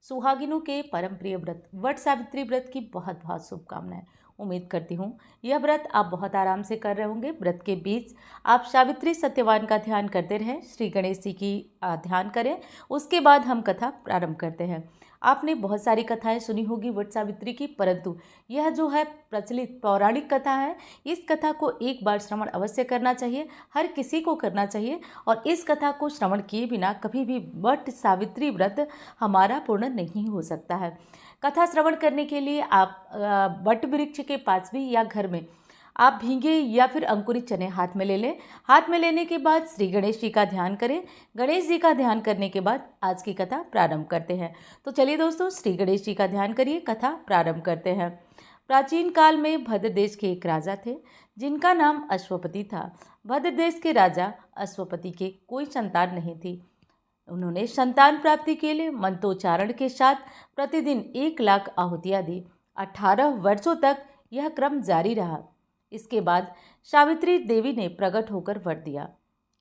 सुहागिनों के परम प्रिय व्रत वट सावित्री व्रत की बहुत बहुत शुभकामनाएं। उम्मीद करती हूँ यह व्रत आप बहुत आराम से कर रहे होंगे। व्रत के बीच आप सावित्री सत्यवान का ध्यान करते रहें, श्री गणेश जी की ध्यान करें। उसके बाद हम कथा प्रारंभ करते हैं। आपने बहुत सारी कथाएं सुनी होगी वट सावित्री की, परंतु यह जो है प्रचलित पौराणिक कथा है। इस कथा को एक बार श्रवण अवश्य करना चाहिए, हर किसी को करना चाहिए। और इस कथा को श्रवण किए बिना कभी भी वट सावित्री व्रत हमारा पूर्ण नहीं हो सकता है। कथा श्रवण करने के लिए आप वट वृक्ष के पास भी या घर में आप भीगे या फिर अंकुरित चने हाथ में ले लें। हाथ में लेने के बाद श्री गणेश जी का ध्यान करें। गणेश जी का ध्यान करने के बाद आज की कथा प्रारंभ करते हैं। तो चलिए दोस्तों, श्री गणेश जी का ध्यान करिए, कथा प्रारंभ करते हैं। प्राचीन काल में भद्र देश के एक राजा थे जिनका नाम अश्वपति था। भद्र देश के राजा अश्वपति के कोई संतान नहीं थी। उन्होंने संतान प्राप्ति के लिए मंत्रोच्चारण के साथ प्रतिदिन 1,00,000 आहुतियाँ दी। 18 वर्षों तक यह क्रम जारी रहा। इसके बाद सावित्री देवी ने प्रकट होकर वर दिया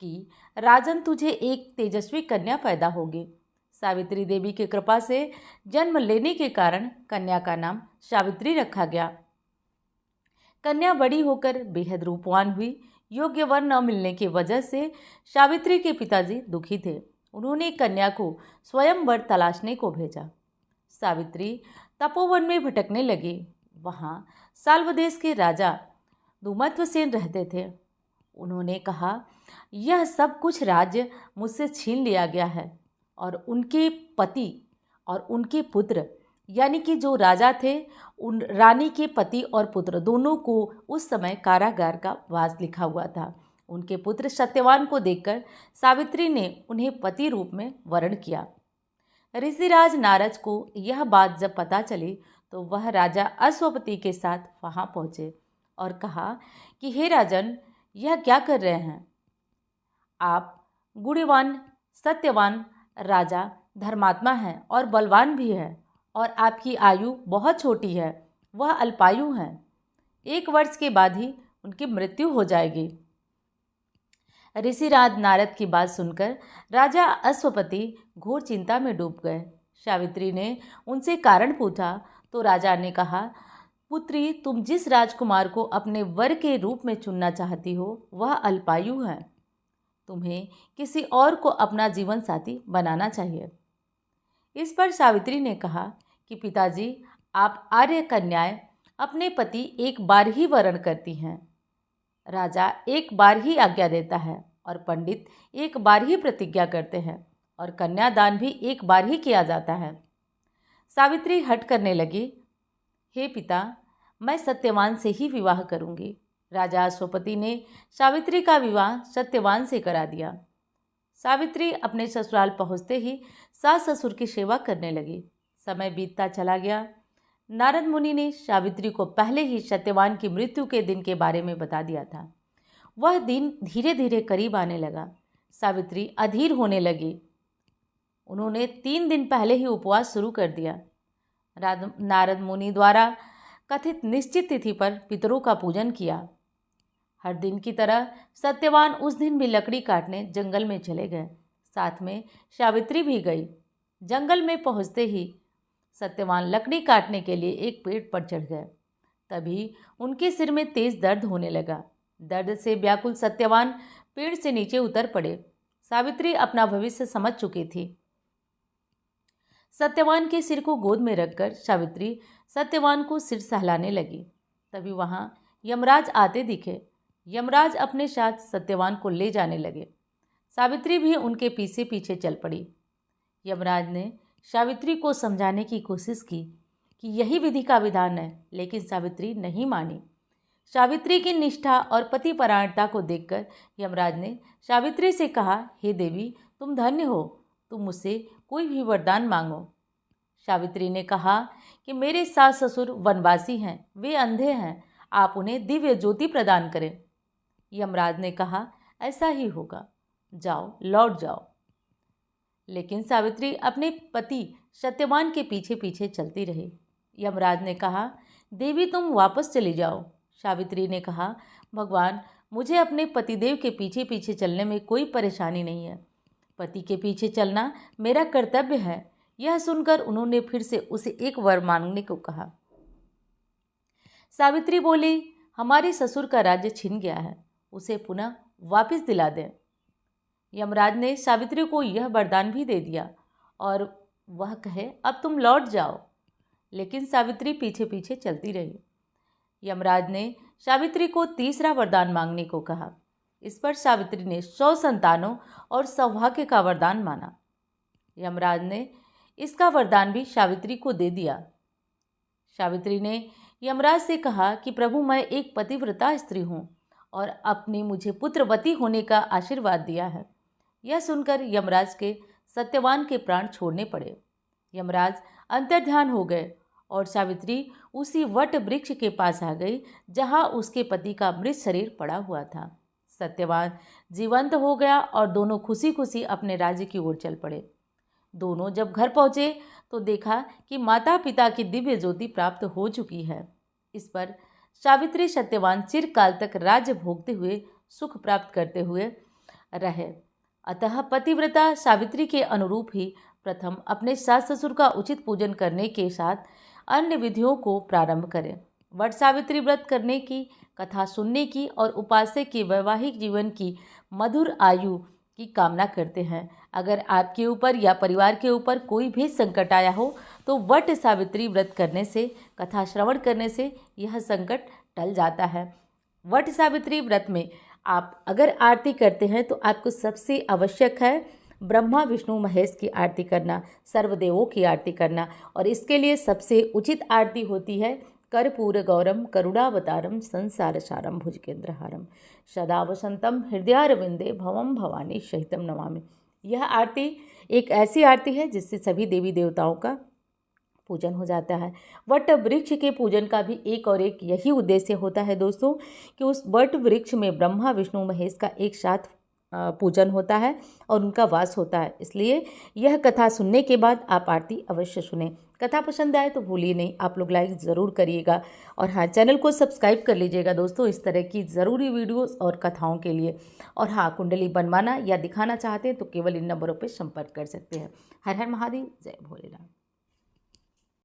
कि राजन, तुझे एक तेजस्वी कन्या पैदा होगी। सावित्री देवी की कृपा से जन्म लेने के कारण कन्या का नाम सावित्री रखा गया। कन्या बड़ी होकर बेहद रूपवान हुई। योग्य वर न मिलने की वजह से सावित्री के पिताजी दुखी थे। उन्होंने कन्या को स्वयं वर तलाशने को भेजा। सावित्री तपोवन में भटकने लगी। वहाँ साल्व देश के राजा धूमत्वसेन रहते थे। उन्होंने कहा, यह सब कुछ राज्य मुझसे छीन लिया गया है और उनके पति और उनके पुत्र, यानी कि जो राजा थे, उन रानी के पति और पुत्र दोनों को उस समय कारागार का वास लिखा हुआ था। उनके पुत्र सत्यवान को देखकर सावित्री ने उन्हें पति रूप में वरण किया। ऋषिराज नारद को यह बात जब पता चली तो वह राजा अश्वपति के साथ वहां पहुंचे और कहा कि हे राजन, यह क्या कर रहे हैं आप? गुणवान सत्यवान राजा धर्मात्मा हैं और बलवान भी है, और आपकी आयु बहुत छोटी है, वह अल्पायु हैं। 1 वर्ष के बाद ही उनकी मृत्यु हो जाएगी। ऋषिराज नारद की बात सुनकर राजा अश्वपति घोर चिंता में डूब गए। सावित्री ने उनसे कारण पूछा तो राजा ने कहा, पुत्री, तुम जिस राजकुमार को अपने वर के रूप में चुनना चाहती हो वह अल्पायु है। तुम्हें किसी और को अपना जीवन साथी बनाना चाहिए। इस पर सावित्री ने कहा कि पिताजी, आप आर्य कन्याएं अपने पति एक बार ही वरण करती हैं। राजा एक बार ही आज्ञा देता है और पंडित एक बार ही प्रतिज्ञा करते हैं और कन्यादान भी एक बार ही किया जाता है। सावित्री हट करने लगी। हे पिता, मैं सत्यवान से ही विवाह करूंगी। राजा अश्वपति ने सावित्री का विवाह सत्यवान से करा दिया। सावित्री अपने ससुराल पहुंचते ही सास ससुर की सेवा करने लगी। समय बीतता चला गया। नारद मुनि ने सावित्री को पहले ही सत्यवान की मृत्यु के दिन के बारे में बता दिया था। वह दिन धीरे धीरे करीब आने लगा। सावित्री अधीर होने लगी। उन्होंने 3 दिन पहले ही उपवास शुरू कर दिया। नारद मुनि द्वारा कथित निश्चित तिथि पर पितरों का पूजन किया। हर दिन की तरह सत्यवान उस दिन भी लकड़ी काटने जंगल में चले गए। साथ में सावित्री भी गई। जंगल में पहुंचते ही सत्यवान लकड़ी काटने के लिए एक पेड़ पर चढ़ गए। तभी उनके सिर में तेज दर्द होने लगा। दर्द से व्याकुल सत्यवान पेड़ से नीचे उतर पड़े। सावित्री अपना भविष्य समझ चुकी थी। सत्यवान के सिर को गोद में रखकर सावित्री सत्यवान को सिर सहलाने लगी। तभी वहां यमराज आते दिखे। यमराज अपने साथ सत्यवान को ले जाने लगे। सावित्री भी उनके पीछे पीछे चल पड़ी। यमराज ने सावित्री को समझाने की कोशिश की कि यही विधि का विधान है, लेकिन सावित्री नहीं मानी। सावित्री की निष्ठा और पतिपरायणता को देखकर यमराज ने सावित्री से कहा, हे देवी, तुम धन्य हो, तुम मुझसे कोई भी वरदान मांगो। सावित्री ने कहा कि मेरे सास ससुर वनवासी हैं, वे अंधे हैं, आप उन्हें दिव्य ज्योति प्रदान करें। यमराज ने कहा, ऐसा ही होगा, जाओ, लौट जाओ। लेकिन सावित्री अपने पति सत्यवान के पीछे पीछे चलती रही। यमराज ने कहा, देवी, तुम वापस चली जाओ। सावित्री ने कहा, भगवान, मुझे अपने पतिदेव के पीछे पीछे चलने में कोई परेशानी नहीं है। पति के पीछे चलना मेरा कर्तव्य है, यह सुनकर उन्होंने फिर से उसे एक वर मांगने को कहा। सावित्री बोली, हमारे ससुर का राज्य छिन गया है, उसे पुनः वापस दिला दें। यमराज ने सावित्री को यह वरदान भी दे दिया और वह कहे, अब तुम लौट जाओ। लेकिन सावित्री पीछे पीछे चलती रही। यमराज ने सावित्री को तीसरा वरदान मांगने को कहा। इस पर सावित्री ने 100 संतानों और सौभाग्य का वरदान माना। यमराज ने इसका वरदान भी सावित्री को दे दिया। सावित्री ने यमराज से कहा कि प्रभु, मैं एक पतिव्रता स्त्री हूँ और आपने मुझे पुत्रवती होने का आशीर्वाद दिया है। यह सुनकर यमराज के सत्यवान के प्राण छोड़ने पड़े। यमराज अंतर्ध्यान हो गए और सावित्री उसी वट वृक्ष के पास आ गई जहाँ उसके पति का मृत शरीर पड़ा हुआ था। सत्यवान जीवंत हो गया और दोनों खुशी खुशी अपने राज्य की ओर चल पड़े। दोनों जब घर पहुँचे तो देखा कि माता पिता की दिव्य ज्योति प्राप्त हो चुकी है। इस पर सावित्री सत्यवान चिरकाल तक राज्य भोगते हुए सुख प्राप्त करते हुए रहे। अतः पतिव्रता सावित्री के अनुरूप ही प्रथम अपने सास ससुर का उचित पूजन करने के साथ अन्य विधियों को प्रारंभ करें। वट सावित्री व्रत करने की, कथा सुनने की और उपास्य के वैवाहिक जीवन की मधुर आयु की कामना करते हैं। अगर आपके ऊपर या परिवार के ऊपर कोई भी संकट आया हो तो वट सावित्री व्रत करने से, कथा श्रवण करने से यह संकट टल जाता है। वट सावित्री व्रत में आप अगर आरती करते हैं तो आपको सबसे आवश्यक है ब्रह्मा विष्णु महेश की आरती करना, सर्वदेवों की आरती करना। और इसके लिए सबसे उचित आरती होती है कर्पूर गौरम करुणावतारम संसार सारम भुजगेंद्रहारम सदा वसंतम हृदयारविंदे भवम भवानी सहितम नमामि। यह आरती एक ऐसी आरती है जिससे सभी देवी देवताओं का पूजन हो जाता है। वट वृक्ष के पूजन का भी एक और एक यही उद्देश्य होता है दोस्तों कि उस वट वृक्ष में ब्रह्मा विष्णु महेश का एक साथ पूजन होता है और उनका वास होता है। इसलिए यह कथा सुनने के बाद आप आरती अवश्य सुनें। कथा पसंद आए तो भूलिए नहीं, आप लोग लाइक ज़रूर करिएगा और हाँ, चैनल को सब्सक्राइब कर लीजिएगा दोस्तों इस तरह की ज़रूरी वीडियोस और कथाओं के लिए। और हाँ, कुंडली बनवाना या दिखाना चाहते हैं तो केवल इन नंबरों पर संपर्क कर सकते हैं। हर हर महादेव, जय भोलेनाथ।